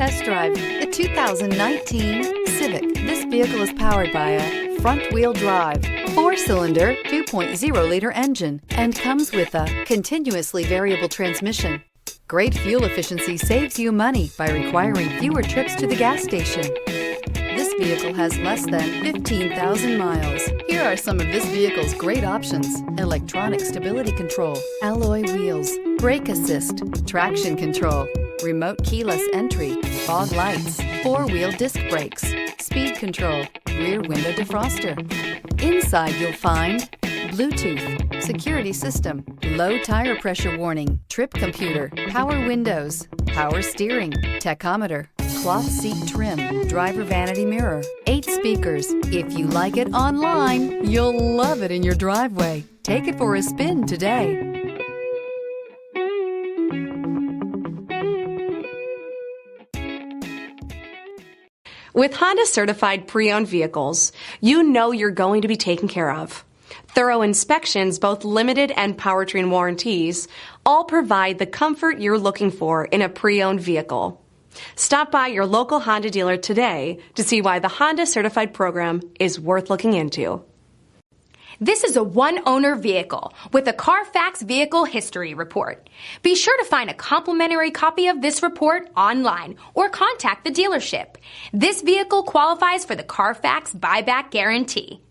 test drive the 2019 Civic. This vehicle is powered by a front-wheel drive, 4-cylinder, 2.0-liter engine, and comes with a continuously variable transmission. Great fuel efficiency saves you money by requiring fewer trips to the gas station. This vehicle has less than 15,000 miles. Here are some of this vehicle's great options: electronic stability control, alloy wheels, brake assist, traction control, remote keyless entry, fog lights, 4-wheel disc brakes, speed control, rear window defroster. Inside you'll find Bluetooth, security system, low tire pressure warning, trip computer, power windows, power steering, tachometer, cloth seat trim, driver vanity mirror, 8 speakers. If you like it online, you'll love it in your driveway. Take it for a spin today. With Honda Certified Pre-Owned Vehicles, you know you're going to be taken care of. Thorough inspections, both limited and powertrain warranties, all provide the comfort you're looking for in a pre-owned vehicle. Stop by your local Honda dealer today to see why the Honda Certified program is worth looking into. This is a one-owner vehicle with a CARFAX Vehicle History Report. Be sure to find a complimentary copy of this report online or contact the dealership. This vehicle qualifies for the CARFAX Buyback Guarantee.